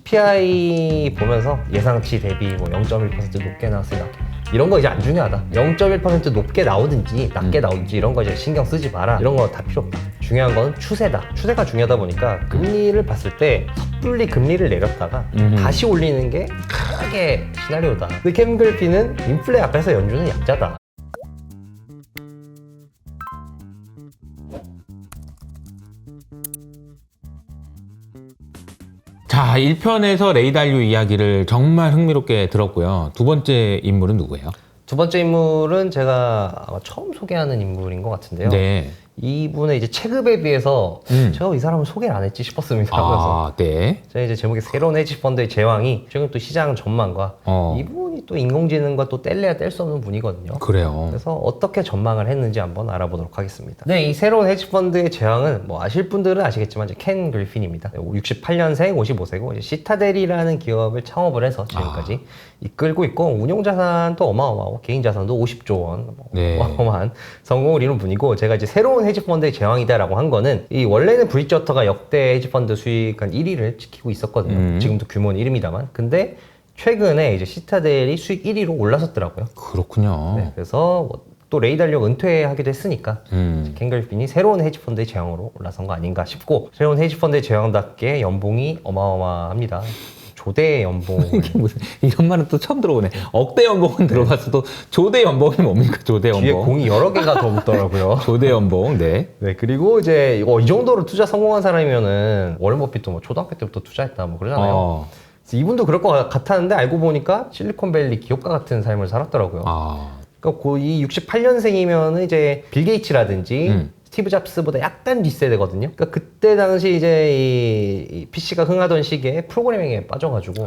CPI 보면서 예상치 대비 뭐 0.1% 높게 나왔으니까 이런 거 이제 안 중요하다. 0.1% 높게 나오든지 낮게 나오든지 이런 거 이제 신경 쓰지 마라. 이런 거 다 필요 없다. 중요한 건 추세다. 추세가 중요하다 보니까 금리를 봤을 때 섣불리 금리를 내렸다가 다시 올리는 게 최악의 시나리오다. 근데 캠 그리핀은 인플레 앞에서 연준은 약자다. 자, 1편에서 레이 달리오 이야기를 정말 흥미롭게 들었고요. 두 번째 인물은 누구예요? 두 번째 인물은 제가 아마 처음 소개하는 인물인 것 같은데요. 네. 이분의 이제 체급에 비해서 제가 이 사람을 소개를 안 했지 싶었습니다. 아, 네. 제가 이제 제목이 새로운 헤지펀드의 제왕이 최근 또 시장 전망과 이분이 또 인공지능과 또 뗄래야 뗄 수 없는 분이거든요. 그래요. 그래서 어떻게 전망을 했는지 한번 알아보도록 하겠습니다. 네, 이 새로운 헤지펀드의 제왕은 뭐 아실 분들은 아시겠지만 이제 켄 그리핀입니다. 68년생, 55세고 이제 시타델이라는 기업을 창업을 해서 지금까지 이끌고 있고 운용 자산도 어마어마하고 개인 자산도 50조 원, 네. 어마어마한 성공을 이룬 분이고 제가 이제 새로운 헤지펀드의 제왕이다라고 한 거는 이 원래는 브리지워터가 역대 헤지펀드 수익 한 1위를 지키고 있었거든요. 지금도 규모는 1위입니다만. 근데 최근에 이제 시타델이 수익 1위로 올라섰더라고요. 그렇군요. 네, 그래서 또 레이 달리오가 은퇴하기도 했으니까 켄 그리핀이 새로운 헤지펀드의 제왕으로 올라선 거 아닌가 싶고 새로운 헤지펀드의 제왕답게 연봉이 어마어마합니다. 조대 연봉. 이게 무슨 이런 말은 또 처음 들어보네. 억대 연봉은 들어봤어도 조대 연봉이 뭡니까? 조대 연봉. 뒤에 공이 여러 개가 더 붙더라고요. 조대 연봉. 네. 네, 그리고 이제 이 정도로 투자 성공한 사람이면은 워런 버핏도 뭐 초등학교 때부터 투자했다 뭐 그러잖아요. 그래서 이분도 그럴 것 같았는데 알고 보니까 실리콘밸리 기업가 같은 삶을 살았더라고요. 그러니까 이 68년생이면은 이제 빌 게이츠라든지 스티브 잡스보다 약간 뒷세대거든요. 그러니까 그때 당시 이제 이 PC가 흥하던 시기에 프로그래밍에 빠져가지고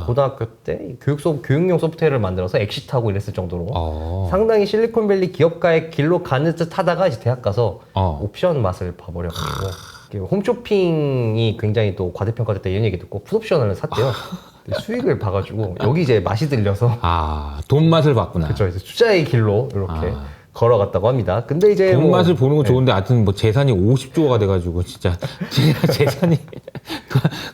고등학교 때 교육용 소프트웨어를 만들어서 엑시트하고 이랬을 정도로 상당히 실리콘밸리 기업가의 길로 가는 듯 하다가 이제 대학 가서 옵션 맛을 봐버려가지고 홈쇼핑이 굉장히 또 과대평가됐다 이런 얘기 듣고 풋옵션을 샀대요. 수익을 봐가지고 여기 이제 맛이 들려서 돈 맛을 봤구나. 그렇죠. 이제 투자의 길로 이렇게 걸어갔다고 합니다. 근데 이제 돈 맛을 보는 건 좋은데 하여튼 뭐 재산이 50조가 돼가지고 진짜 재산이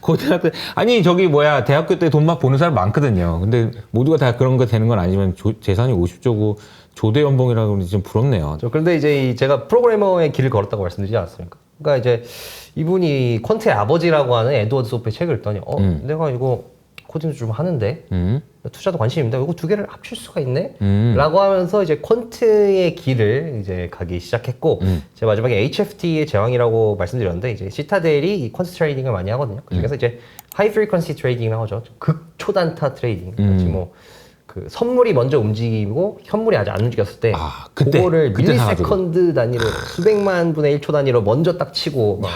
고등학교 아니 저기 뭐야 대학교 때 돈 맛 보는 사람 많거든요. 근데 모두가 다 그런 거 되는 건 아니지만 재산이 50조고 조대 연봉이라고 그러니 좀 부럽네요. 그런데 이제 제가 프로그래머의 길을 걸었다고 말씀드리지 않았습니까? 그러니까 이제 이분이 퀀트의 아버지라고 하는 에드워드 소프의 책을 읽더니 내가 이거 코딩도 좀 하는데 투자도 관심입니다. 이거 두 개를 합칠 수가 있네? 라고 하면서 이제 퀀트의 길을 이제 가기 시작했고 제가 마지막에 HFT의 제왕이라고 말씀드렸는데 이제 시타델이 이 퀀트 트레이딩을 많이 하거든요. 그중에서 이제 하이 프리퀀시 트레이딩이라고 하죠. 극초단타 트레이딩. 그렇지 뭐 그 선물이 먼저 움직이고 현물이 아직 안 움직였을 때 그거를 밀리세컨드 단위로 수백만 분의 1초 단위로 먼저 딱 치고 막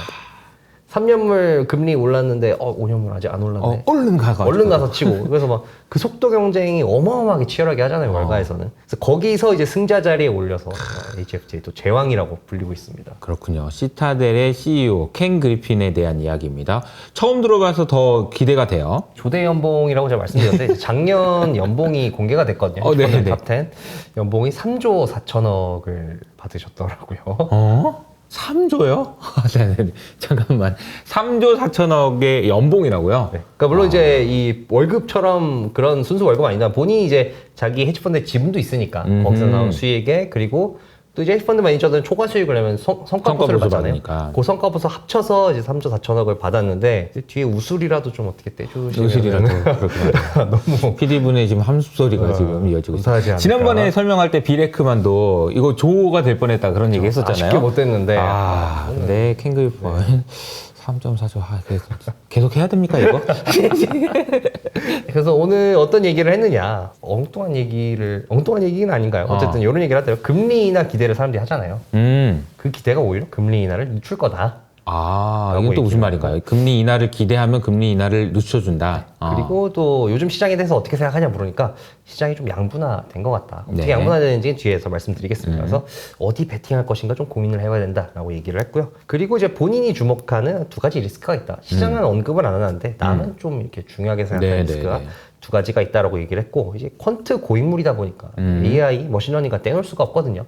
3년물 금리 올랐는데 5년물 아직 안 올랐네. 얼른 가서 치고. 그래서 막 그 속도 경쟁이 어마어마하게 치열하게 하잖아요, 월가에서는. 그래서 거기서 이제 승자 자리에 올려서 HFT의 또 제왕이라고 불리고 있습니다. 그렇군요. 시타델의 CEO 켄 그리핀에 대한 이야기입니다. 처음 들어봐서 더 기대가 돼요. 조대 연봉이라고 제가 말씀드렸는데 작년 연봉이 공개가 됐거든요. 탑10 연봉이 3조 4천억을 받으셨더라고요. 3조요? 네네. 잠깐만. 3조 4천억의 연봉이라고요? 네. 그러니까 물론 이제 이 월급처럼 그런 순수 월급 아니다. 본인이 이제 자기 헤지펀드에 지분도 있으니까 거기서 나온 수익에 그리고 또 이제 헤지펀드 매니저들은 초과 수익을 내면 성과보수를 받잖아요. 받으니까. 그 성과보수 합쳐서 이제 3조 4천억을 받았는데 뒤에 우술이라도 좀 어떻게 떼주시면 우술이라도 그렇구나. 너무 PD분의 지금 함소리가 지금 이어지고 있어요. 지난번에 설명할 때 비레크만도 이거 조가 될 뻔했다 그런 얘기 했었잖아요. 쉽게 못 됐는데. 근데 켄 그리핀 3.4조 계속 해야 됩니까 이거? 그래서 오늘 어떤 얘기를 했느냐 엉뚱한 얘기는 아닌가요? 어쨌든 이런 얘기를 하더라고요. 금리 인하 기대를 사람들이 하잖아요. 그 기대가 오히려 금리 인하를 늦출 거다. 이건 또 무슨 말인가요? 금리 인하를 기대하면 금리 인하를 늦춰준다. 그리고 또 요즘 시장에 대해서 어떻게 생각하냐 물으니까 시장이 좀 양분화된 것 같다. 어떻게 양분화되는지 뒤에서 말씀드리겠습니다. 그래서 어디 베팅할 것인가 좀 고민을 해봐야 된다라고 얘기를 했고요. 그리고 이제 본인이 주목하는 두 가지 리스크가 있다. 시장은 언급을 안 하는데 나는 좀 이렇게 중요하게 생각하는 리스크가 두 가지가 있다라고 얘기를 했고 이제 퀄트 고인물이다 보니까 AI, 머신러닝과 떼놓을 수가 없거든요.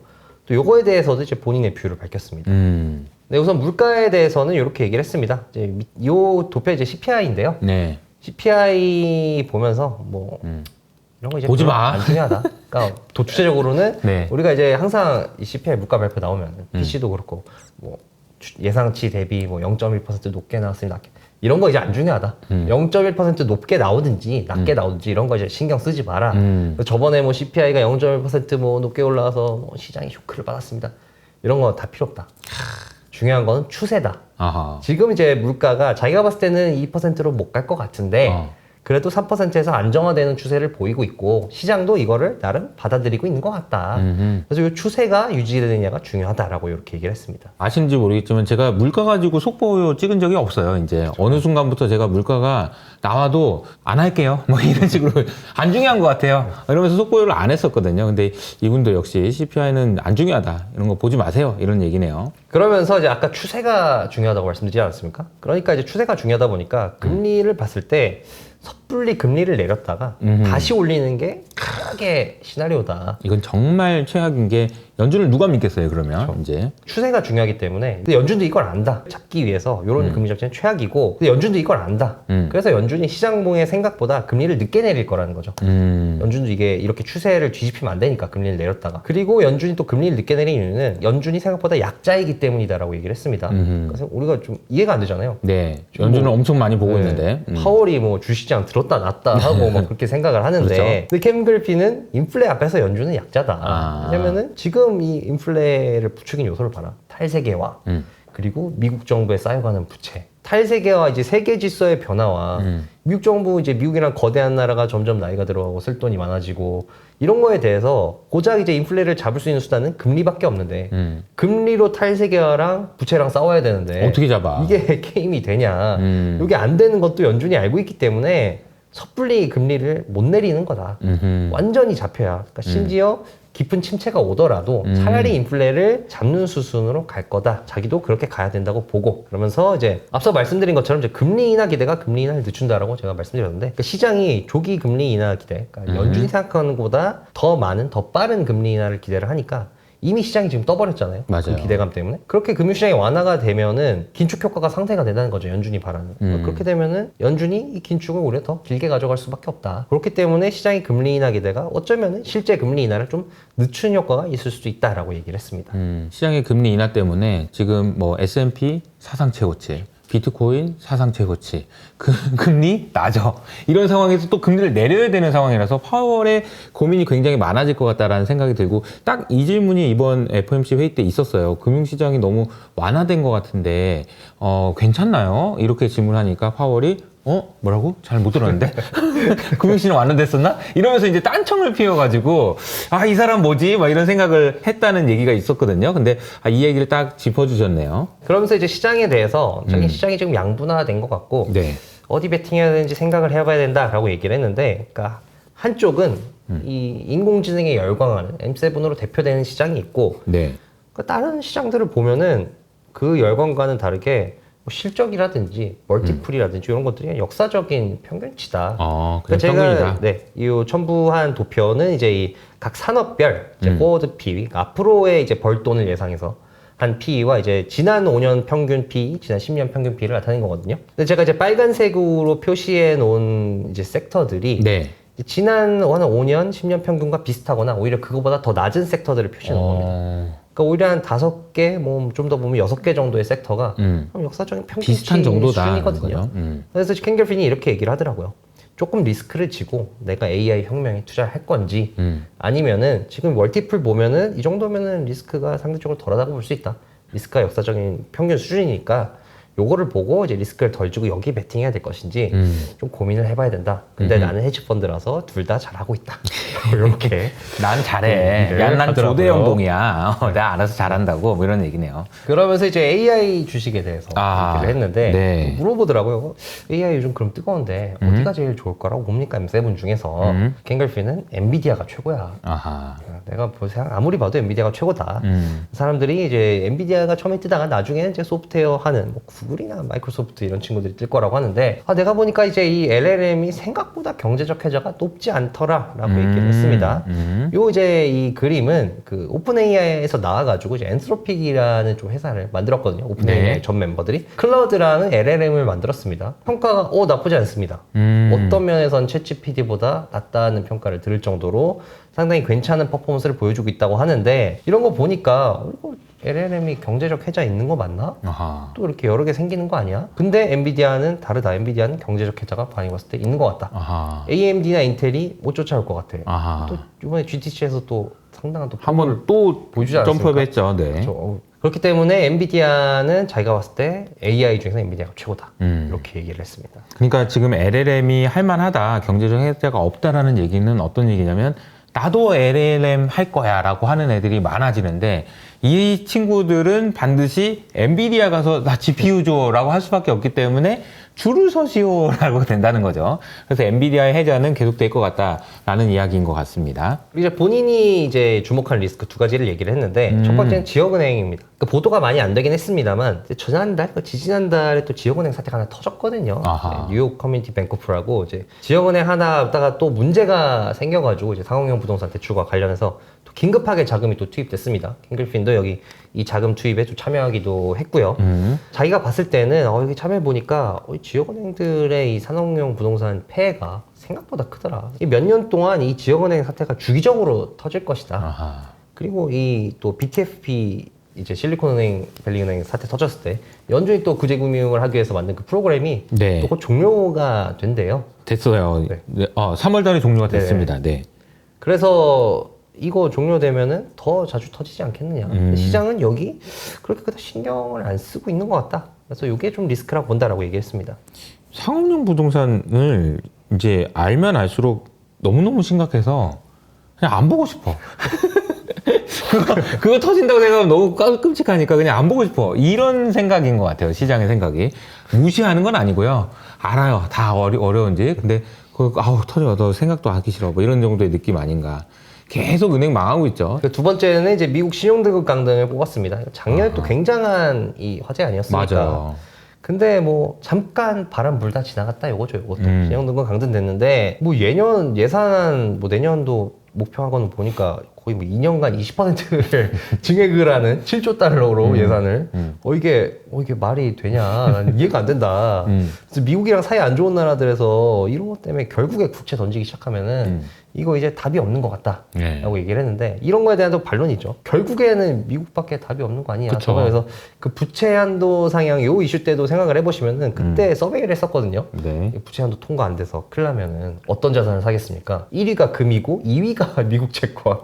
또 요거에 대해서도 이제 본인의 뷰를 밝혔습니다. 네, 우선 물가에 대해서는 이렇게 얘기를 했습니다. 이제 요 도표 이제 CPI인데요. CPI 보면서 뭐 이런 거 이제 보지 별로 마. 안 중요하다. 그러니까 도추세적으로는 네. 우리가 이제 항상 이 CPI 물가 발표 나오면 PC도 그렇고 뭐 예상치 대비 뭐 0.1% 높게 나왔으니 낮게 이런 거 이제 안 중요하다. 0.1% 높게 나오든지 낮게 나오든지 이런 거 이제 신경 쓰지 마라. 저번에 뭐 CPI가 0.1%뭐 높게 올라와서 뭐 시장이 쇼크를 받았습니다. 이런 거 다 필요 없다. 중요한 건 추세다. 아하. 지금 이제 물가가 자기가 봤을 때는 2%로 못 갈 것 같은데 그래도 3%에서 안정화되는 추세를 보이고 있고 시장도 이거를 나름 받아들이고 있는 것 같다. 그래서 이 추세가 유지되느냐가 중요하다라고 이렇게 얘기를 했습니다. 아시는지 모르겠지만 제가 물가 가지고 속보 찍은 적이 없어요. 이제 그렇죠. 어느 순간부터 제가 물가가 나와도 안 할게요. 뭐 이런 식으로 안 중요한 것 같아요. 이러면서 속보를 안 했었거든요. 근데 이분도 역시 CPI는 안 중요하다. 이런 거 보지 마세요. 이런 얘기네요. 그러면서 이제 아까 추세가 중요하다고 말씀드리지 않았습니까? 그러니까 이제 추세가 중요하다 보니까 금리를 봤을 때 섣불리 금리를 내렸다가 다시 올리는 게 최악의 시나리오다. 이건 정말 최악인 게 연준을 누가 믿겠어요, 그러면. 그렇죠. 이제. 추세가 중요하기 때문에 근데 연준도 이걸 안다. 잡기 위해서 이런 금리 정책은 최악이고 근데 연준도 이걸 안다. 그래서 연준이 시장봉의 생각보다 금리를 늦게 내릴 거라는 거죠. 연준도 이게 이렇게 추세를 뒤집히면 안 되니까 금리를 내렸다가 그리고 연준이 또 금리를 늦게 내린 이유는 연준이 생각보다 약자이기 때문이다라고 얘기를 했습니다. 그래서 우리가 좀 이해가 안 되잖아요. 네. 연준을 뭐, 엄청 많이 보고 네. 있는데. 파월이 뭐 주시장 들었다 놨다 하고 막 그렇게 생각을 하는데 그렇죠. 근데 캠 글피는 인플레 앞에서 연준은 약자다. 왜냐면은 지금 이 인플레를 부추긴 요소를 봐라. 탈세계화 그리고 미국 정부에 쌓여가는 부채. 탈세계와 이제 세계 질서의 변화와 미국 정부 이제 미국이란 거대한 나라가 점점 나이가 들어가고 쓸 돈이 많아지고 이런 거에 대해서 고작 이제 인플레를 잡을 수 있는 수단은 금리밖에 없는데 금리로 탈세계화랑 부채랑 싸워야 되는데 어떻게 잡아? 이게 게임이 되냐? 이게 안 되는 것도 연준이 알고 있기 때문에 섣불리 금리를 못 내리는 거다. 완전히 잡혀야. 그러니까 심지어 깊은 침체가 오더라도 차라리 인플레를 잡는 수순으로 갈 거다. 자기도 그렇게 가야 된다고 보고 그러면서 이제 앞서 말씀드린 것처럼 이제 금리 인하 기대가 금리 인하를 늦춘다라고 제가 말씀드렸는데 그러니까 시장이 조기 금리 인하 기대, 그러니까 연준이 생각하는 것보다 더 많은 더 빠른 금리 인하를 기대를 하니까 이미 시장이 지금 떠버렸잖아요. 맞아요. 그 기대감 때문에. 그렇게 금융시장이 완화가 되면은 긴축 효과가 상쇄가 된다는 거죠. 연준이 바라는. 그렇게 되면은 연준이 이 긴축을 오히려 더 길게 가져갈 수밖에 없다. 그렇기 때문에 시장의 금리 인하 기대가 어쩌면은 실제 금리 인하를 좀 늦춘 효과가 있을 수도 있다라고 얘기를 했습니다. 시장의 금리 인하 때문에 지금 뭐 S&P 사상 최고치, 비트코인 사상 최고치, 금리 낮아. 이런 상황에서 또 금리를 내려야 되는 상황이라서 파월의 고민이 굉장히 많아질 것 같다라는 생각이 들고 딱 이 질문이 이번 FOMC 회의 때 있었어요. 금융시장이 너무 완화된 것 같은데 괜찮나요? 이렇게 질문하니까 파월이 뭐라고? 잘 못 들었는데? 금융시장 완화됐었나? 이러면서 이제 딴청을 피워가지고, 이 사람 뭐지? 막 이런 생각을 했다는 얘기가 있었거든요. 근데, 이 얘기를 딱 짚어주셨네요. 그러면서 이제 시장에 대해서 자기 시장이 지금 양분화된 것 같고, 네. 어디 베팅해야 되는지 생각을 해봐야 된다라고 얘기를 했는데, 그러니까 한쪽은 이 인공지능에 열광하는 M7으로 대표되는 시장이 있고, 네. 그러니까 다른 시장들을 보면은 그 열광과는 다르게 뭐 실적이라든지 멀티플이라든지 이런 것들이 역사적인 평균치다. 그냥 제가 이 첨부한 도표는 이제 이 각 산업별 이제 포워드 PE, 앞으로의 이제 벌돈을 예상해서 한 PE와 이제 지난 5년 평균 PE, 지난 10년 평균 PE를 나타낸 거거든요. 근데 제가 이제 빨간색으로 표시해 놓은 이제 섹터들이 네. 지난 한 5년, 10년 평균과 비슷하거나 오히려 그거보다 더 낮은 섹터들을 표시해 놓은 겁니다. 그러니까 오히려 한 5개, 뭐 좀 더 보면 6개 정도의 섹터가 역사적인 평균치 비슷한 정도다. 수준이거든요. 그래서 켄 글핀이 이렇게 얘기를 하더라고요. 조금 리스크를 지고 내가 AI 혁명에 투자를 할 건지 아니면은 지금 멀티플 보면은 이 정도면은 리스크가 상대적으로 덜하다고 볼 수 있다. 리스크가 역사적인 평균 수준이니까 요거를 보고 이제 리스크를 덜 주고 여기 베팅해야 될 것인지 좀 고민을 해봐야 된다. 근데 나는 헤지펀드라서 둘 다 잘하고 있다. 이렇게 난 잘해. 야, 난 조대 연봉이야. 내가 알아서 잘한다고. 뭐 이런 얘기네요. 그러면서 이제 AI 주식에 대해서 얘기를 했는데 네. 물어보더라고요. AI 요즘 그럼 뜨거운데 어디가 제일 좋을 거라고 봅니까? M7 중에서 켄 글핀은 엔비디아가 최고야. 아하. 내가 아무리 봐도 엔비디아가 최고다. 사람들이 이제 엔비디아가 처음에 뜨다가 나중에는 이제 소프트웨어 하는 뭐 구글이나 마이크로소프트 이런 친구들이 뜰 거라고 하는데 내가 보니까 이제 이 LLM이 생각보다 경제적 혜자가 높지 않더라라고 얘기를 했습니다. 요 이제 이 그림은 그 오픈 AI에서 나와가지고 이제 엔트로픽이라는 좀 회사를 만들었거든요. 오픈 AI 전 멤버들이 클라우드라는 LLM을 만들었습니다. 평가가 나쁘지 않습니다. 어떤 면에선 챗GPT보다 낫다는 평가를 들을 정도로 상당히 괜찮은 퍼포먼스를 보여주고 있다고 하는데 이런 거 보니까 이거 LLM이 경제적 혜자 있는 거 맞나? 아하. 또 이렇게 여러 개 생기는 거 아니야? 근데 엔비디아는 다르다. 엔비디아는 경제적 혜자가 많이 봤을 때 있는 것 같다. 아하. AMD나 인텔이 못 쫓아올 것 같아. 아하. 또 이번에 GTC에서 또 상당한 또 한번 또 보여주지 않았습니까? 점프했죠. 네. 그렇죠. 그렇기 때문에 엔비디아는 자기가 봤을 때 AI 중에서 엔비디아가 최고다. 이렇게 얘기를 했습니다. 그러니까 지금 LLM이 할만하다, 경제적 혜자가 없다라는 얘기는 어떤 얘기냐면 나도 LLM 할 거야 라고 하는 애들이 많아지는데 이 친구들은 반드시 엔비디아 가서 나 GPU 줘 라고 할 수밖에 없기 때문에 줄을 서시오 라고 된다는 거죠. 그래서 엔비디아의 혜자는 계속될 것 같다라는 이야기인 것 같습니다. 이제 본인이 이제 주목한 리스크 두 가지를 얘기를 했는데 첫 번째는 지역은행입니다. 그 보도가 많이 안 되긴 했습니다만 지난달, 지지난달에 또 지역은행 사태가 하나 터졌거든요. 네, 뉴욕 커뮤니티 뱅커프라고 이제 지역은행 하나다가 또 문제가 생겨가지고 이제 상업용 부동산 대출과 관련해서 또 긴급하게 자금이 또 투입됐습니다. 킹글핀도 여기 이 자금 투입에 좀 참여하기도 했고요. 자기가 봤을 때는 여기 참여해 보니까 지역은행들의 이 산업용 부동산 폐해가 생각보다 크더라. 몇 년 동안 이 지역은행 사태가 주기적으로 터질 것이다. 아하. 그리고 이 또 BTFP 이제 실리콘은행, 밸리은행 사태 터졌을 때 연준이 또 구제금융을 하기 위해서 만든 그 프로그램이 또 곧 종료가 된대요. 됐어요. 네. 네. 3월 달에 종료가 됐습니다. 네. 그래서 이거 종료되면은 더 자주 터지지 않겠느냐. 시장은 여기 그렇게 그다 신경을 안 쓰고 있는 것 같다. 그래서 이게 좀 리스크라고 본다라고 얘기했습니다. 상업용 부동산을 이제 알면 알수록 너무너무 심각해서 그냥 안 보고 싶어. 그거 터진다고 생각하면 너무 끔찍하니까 그냥 안 보고 싶어. 이런 생각인 것 같아요. 시장의 생각이. 무시하는 건 아니고요. 알아요. 다 어려운지. 근데 터져. 너 생각도 하기 싫어. 뭐 이런 정도의 느낌 아닌가. 계속 은행 망하고 있죠. 두 번째는 이제 미국 신용등급 강등을 뽑았습니다. 작년에 또 굉장한 이 화제 아니었습니까? 맞아요. 근데 뭐 잠깐 바람 불다 지나갔다 요거죠. 요것도 신용등급 강등됐는데 뭐 예년 예산 뭐 내년도 목표하고는 보니까 거의 뭐 2년간 20%를 증액을 하는 7조 달러로 예산을 이게 말이 되냐? 난 이해가 안 된다. 그래서 미국이랑 사이 안 좋은 나라들에서 이런 것 때문에 결국에 국채 던지기 시작하면은 이거 이제 답이 없는 것 같다라고 얘기를 했는데 이런 거에 대한 또 반론이죠. 결국에는 미국밖에 답이 없는 거 아니냐. 그래서 그 부채 한도 상향 요 이슈 때도 생각을 해보시면은 그때 서베이를 했었거든요. 네. 부채 한도 통과 안 돼서 큰일 나면은 어떤 자산을 사겠습니까? 1위가 금이고 2위가 미국 채권.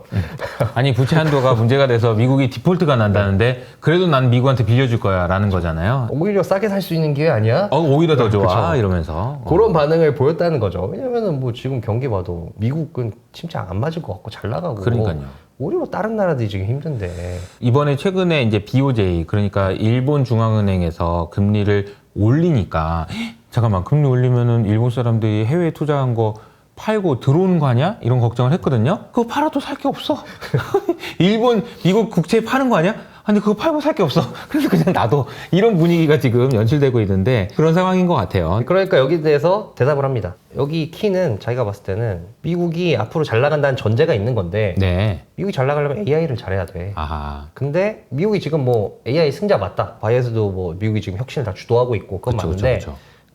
아니 부채 한도가 문제가 돼서 미국이 디폴트가 난다는데 그래도 난 미국한테 빌려줄 거야 라는 거잖아요. 오히려 싸게 살 수 있는 기회 아니야? 오히려 더 좋아. 그쵸. 이러면서 그런 반응을 보였다는 거죠. 왜냐면은 뭐 지금 경기 봐도 미국은 침체 안 맞을 것 같고 잘 나가고 그러니까요. 오히려 다른 나라들이 지금 힘든데 이번에 최근에 이제 BOJ 그러니까 일본 중앙은행에서 금리를 올리니까 잠깐만 금리 올리면은 일본 사람들이 해외에 투자한 거 팔고 들어오는 거 아니야? 이런 걱정을 했거든요. 그거 팔아도 살 게 없어. 일본, 미국 국채 파는 거 아니야? 아니 그거 팔고 살 게 없어. 그래서 그냥 놔둬. 이런 분위기가 지금 연출되고 있는데 그런 상황인 것 같아요. 그러니까 여기에 대해서 대답을 합니다. 여기 키는 자기가 봤을 때는 미국이 앞으로 잘 나간다는 전제가 있는 건데 네. 미국이 잘 나가려면 AI를 잘해야 돼. 아하. 근데 미국이 지금 뭐 AI 승자 맞다. 바이에서도 뭐 미국이 지금 혁신을 다 주도하고 있고 그건 맞는데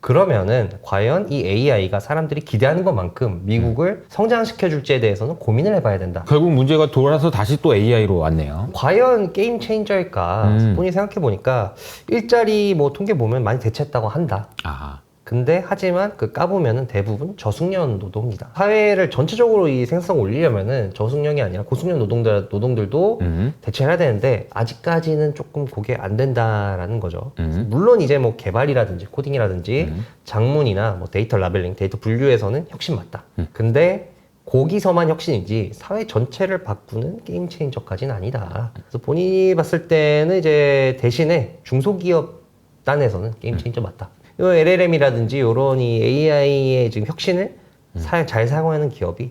그러면은 과연 이 AI가 사람들이 기대하는 것만큼 미국을 성장시켜줄지에 대해서는 고민을 해봐야 된다. 결국 문제가 돌아서 다시 또 AI로 왔네요. 과연 게임 체인저일까? 본인이 생각해보니까 일자리 뭐 통계 보면 많이 대체했다고 한다. 아하. 근데 하지만 그 까보면은 대부분 저숙련 노동이다. 사회를 전체적으로 이 생산성 올리려면은 저숙련이 아니라 고숙련 노동들도 대체해야 되는데 아직까지는 조금 그게 안 된다라는 거죠. 물론 이제 뭐 개발이라든지 코딩이라든지 장문이나 뭐 데이터 라벨링, 데이터 분류에서는 혁신 맞다. 근데 거기서만 혁신이지 사회 전체를 바꾸는 게임 체인저까지는 아니다. 그래서 본인이 봤을 때는 이제 대신에 중소기업 단에서는 게임 체인저 맞다. 이 LLM이라든지 이런 이 AI의 지금 혁신을 잘 사용하는 기업이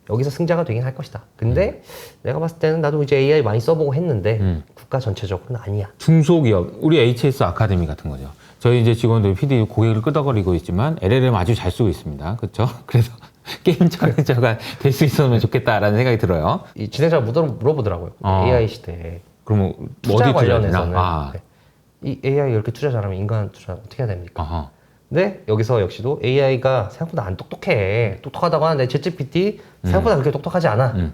여기서 승자가 되긴 할 것이다. 근데 내가 봤을 때는 나도 이제 AI 많이 써보고 했는데 국가 전체적으로는 아니야. 중소기업, 우리 HS 아카데미 같은 거죠. 저희 이제 직원들 PD 고개를 끄덕거리고 있지만 LLM 아주 잘 쓰고 있습니다. 그렇죠? 그래서 게임 챌린저가 될 수 있으면 좋겠다라는 생각이 들어요. 이 진행자가 물어보더라고요. AI 시대에 그럼 투자 어디 관련해서는 투자하나? 네. 이 AI 이렇게 투자 잘하면 인간 투자 어떻게 해야 됩니까? 아하. 근데 여기서 역시도 AI가 생각보다 안 똑똑해. 똑똑하다고 하는데 ChatGPT 생각보다 그렇게 똑똑하지 않아.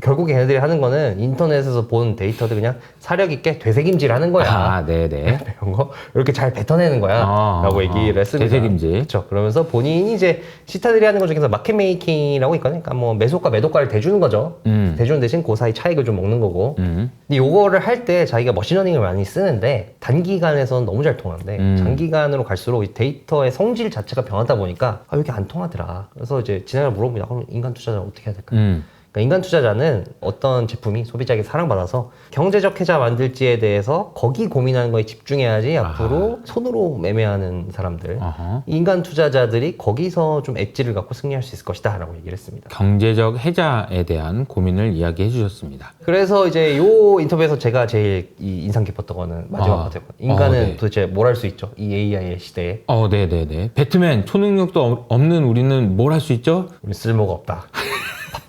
결국 얘네들이 하는 거는 인터넷에서 본 데이터들 그냥 사력 있게 되새김질 하는 거야. 아, 네네. 배운 거 이렇게 잘 뱉어내는 거야. 라고 얘기를 했습니다. 되새김질. 그렇죠. 그러면서 본인이 이제 시타들이 하는 것 중에서 마켓 메이킹이라고 있거든요. 그러니까 뭐 매수가 매도가를 대주는 거죠. 대주는 대신 그 사이 차익을 좀 먹는 거고. 근데 요거를 할 때 자기가 머신러닝을 많이 쓰는데 단기간에서는 너무 잘 통하는데 장기간으로 갈수록 이 데이터의 성질 자체가 변하다 보니까 이게 안 통하더라. 그래서 이제 진행을 물어보니다. 그럼 인간 투자자 어떻게 해야 될까요? 그러니까 인간 투자자는 어떤 제품이 소비자에게 사랑받아서 경제적 계좌 만들지에 대해서 거기 고민하는 거에 집중해야지 앞으로 손으로 매매하는 사람들 인간 투자자들이 거기서 좀 엣지를 갖고 승리할 수 있을 것이다 라고 얘기를 했습니다. 경제적 해자에 대한 고민을 이야기해 주셨습니다. 그래서 이제 요 인터뷰에서 제가 제일 인상 깊었던 거는 마지막 파트였거든요. 인간은 네. 도대체 뭘 할 수 있죠? 이 AI의 시대에. 네네네. 배트맨 초능력도 없는 우리는 뭘 할 수 있죠? 우리 쓸모가 없다.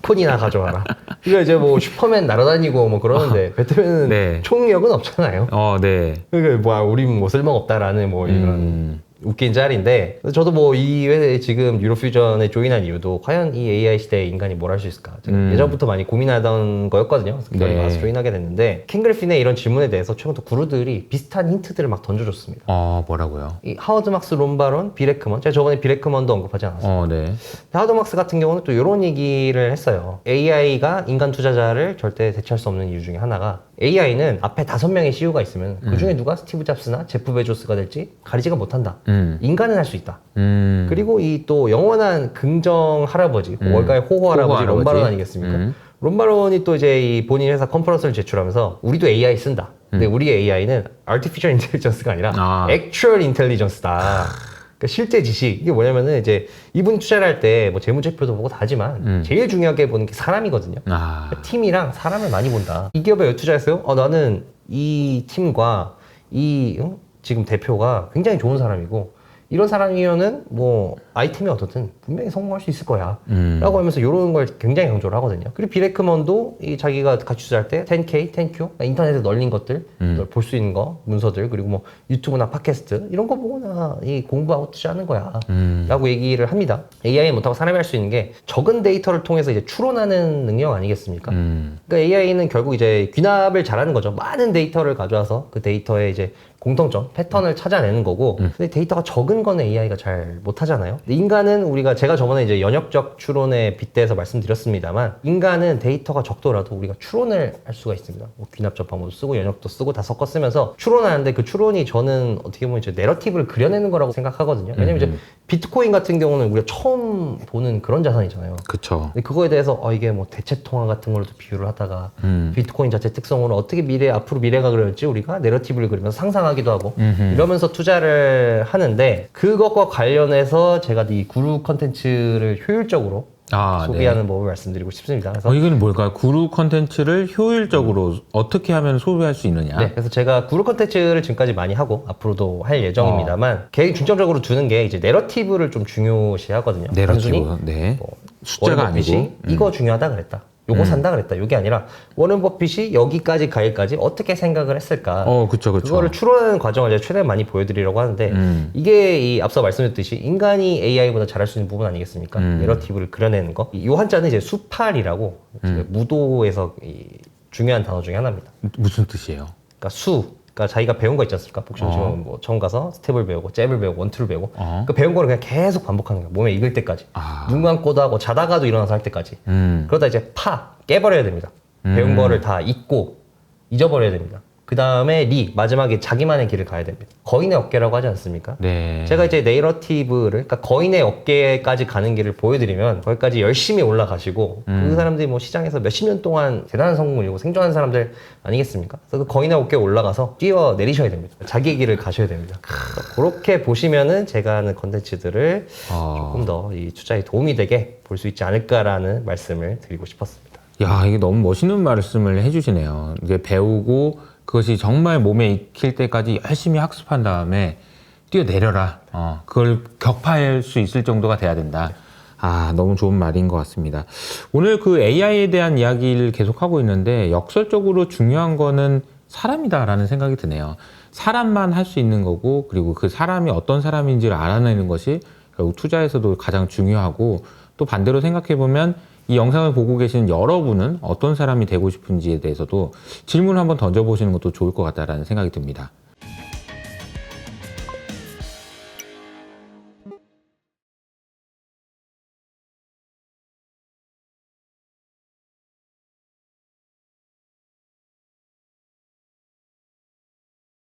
팝콘이나 가져와라. 이거 이제 뭐 슈퍼맨 날아다니고 뭐 그러는데 배트맨은 네. 총력은 없잖아요. 네. 그러니까 뭐 우린 뭐 쓸모가 없다라는 뭐 이런 웃긴 짤인데 저도 뭐 이 회사에 지금 유로퓨전에 조인한 이유도 과연 이 AI 시대에 인간이 뭘 할 수 있을까 제가 예전부터 많이 고민하던 거였거든요. 그래서 네. 와서 조인하게 됐는데 켄 그리핀의 이런 질문에 대해서 최근 또 구루들이 비슷한 힌트들을 막 던져줬습니다. 뭐라고요? 이 하워드 막스, 론바론, 빌 에크먼 제가 저번에 빌 에크먼도 언급하지 않았어요. 네. 하워드 막스 같은 경우는 또 이런 얘기를 했어요. AI가 인간 투자자를 절대 대체할 수 없는 이유 중에 하나가 AI는 앞에 5명의 CEO가 있으면 그 중에 누가 스티브 잡스나 제프 베조스가 될지 가리지가 못한다. 인간은 할 수 있다. 그리고 이 또 영원한 긍정 할아버지, 월가의 호호 할아버지 론바론 아니겠습니까? 론바론이 또 이제 이 본인 회사 컨퍼런스를 제출하면서 우리도 AI 쓴다. 근데 우리의 AI는 Artificial Intelligence가 아니라 Actual Intelligence다. 그러니까 실제 지식. 이게 뭐냐면은 이제 이분 투자를 할 때 뭐 재무제표도 보고 다 하지만 제일 중요하게 보는 게 사람이거든요. 그러니까 팀이랑 사람을 많이 본다. 이 기업에 왜 투자했어요? 나는 이 팀과 이 지금 대표가 굉장히 좋은 사람이고 이런 사람이면은 뭐 아이템이 어떻든 분명히 성공할 수 있을 거야 라고 하면서 이런 걸 굉장히 강조를 하거든요. 그리고 빌 에크먼도 이 자기가 같이 투자할 때 10K, 10Q 그러니까 인터넷에 널린 것들 볼 수 있는 거 문서들 그리고 뭐 유튜브나 팟캐스트 이런 거 보거나 이 공부하고 투자하는 거야 라고 얘기를 합니다. AI 못하고 사람이 할 수 있는 게 적은 데이터를 통해서 이제 추론하는 능력 아니겠습니까? 그러니까 AI는 결국 이제 귀납을 잘하는 거죠. 많은 데이터를 가져와서 그 데이터에 이제 공통점, 패턴을 찾아내는 거고 근데 데이터가 적은 거는 AI가 잘 못하잖아요. 근데 인간은 우리가 제가 저번에 이제 연역적 추론에 빗대서 말씀드렸습니다만 인간은 데이터가 적더라도 우리가 추론을 할 수가 있습니다. 뭐 귀납적 방법도 쓰고 연역도 쓰고 다 섞어 쓰면서 추론하는데 그 추론이 저는 어떻게 보면 이제 내러티브를 그려내는 거라고 생각하거든요. 왜냐면 이제 비트코인 같은 경우는 우리가 처음 보는 그런 자산이잖아요. 그쵸. 근데 그거에 대해서 이게 뭐 대체 통화 같은 걸로도 비유를 하다가 비트코인 자체 특성으로 어떻게 앞으로 미래가 그럴지 우리가 내러티브를 그리면서 상상하기도 하고 이러면서 투자를 하는데 그것과 관련해서 제가 이 구루 컨텐츠를 효율적으로 소비하는 법을 말씀드리고 싶습니다. 그래서 이건 뭘까요? 구루 컨텐츠를 효율적으로 어떻게 하면 소비할 수 있느냐? 네, 그래서 제가 구루 컨텐츠를 지금까지 많이 하고 앞으로도 할 예정입니다만 계획 중점적으로 두는 게 이제 내러티브를 좀 중요시 하거든요. 내러티브, 네. 뭐 숫자가 워렌 버핏이 아니고 이거 중요하다 그랬다. 요거 산다 그랬다. 요게 아니라 워렌 버핏이 여기까지 가 일까지 어떻게 생각을 했을까? 그쵸. 그거를 추론하는 과정을 제가 최대한 많이 보여드리려고 하는데 이게 이 앞서 말씀드렸듯이 인간이 AI보다 잘할 수 있는 부분 아니겠습니까? 내러티브를 그려내는 거. 이 한자는 이제 수팔이라고 무도에서 중요한 단어 중에 하나입니다. 무슨 뜻이에요? 그러니까 그러니까 자기가 배운 거 있지 않습니까? 복싱 지금 뭐 처음 가서 스텝을 배우고 잽을 배우고 원투를 배우고 그 배운 거를 그냥 계속 반복하는 거야. 몸에 익을 때까지. 눈 감고도 하고 자다가도 일어나서 할 때까지. 그러다 이제 깨버려야 됩니다. 배운 거를 다 잊고 잊어버려야 됩니다. 그 다음에 마지막에 자기만의 길을 가야 됩니다. 거인의 어깨라고 하지 않습니까? 네. 제가 이제 내러티브를, 그러니까 거인의 어깨까지 가는 길을 보여드리면 거기까지 열심히 올라가시고 그 사람들이 뭐 시장에서 몇십 년 동안 대단한 성공을 이루고 생존하는 사람들 아니겠습니까? 그래서 그 거인의 어깨에 올라가서 뛰어 내리셔야 됩니다. 자기의 길을 가셔야 됩니다. 그렇게 보시면은 제가 하는 컨텐츠들을 조금 더 이 투자에 도움이 되게 볼 수 있지 않을까라는 말씀을 드리고 싶었습니다. 야, 이게 너무 멋있는 말씀을 해주시네요. 이게 배우고 그것이 정말 몸에 익힐 때까지 열심히 학습한 다음에 뛰어내려라. 그걸 격파할 수 있을 정도가 돼야 된다. 아, 너무 좋은 말인 것 같습니다. 오늘 그 AI에 대한 이야기를 계속하고 있는데 역설적으로 중요한 거는 사람이다라는 생각이 드네요. 사람만 할 수 있는 거고, 그리고 그 사람이 어떤 사람인지를 알아내는 것이 결국 투자에서도 가장 중요하고, 또 반대로 생각해보면 이 영상을 보고 계시는 여러분은 어떤 사람이 되고 싶은지에 대해서도 질문을 한번 던져보시는 것도 좋을 것 같다라는 생각이 듭니다.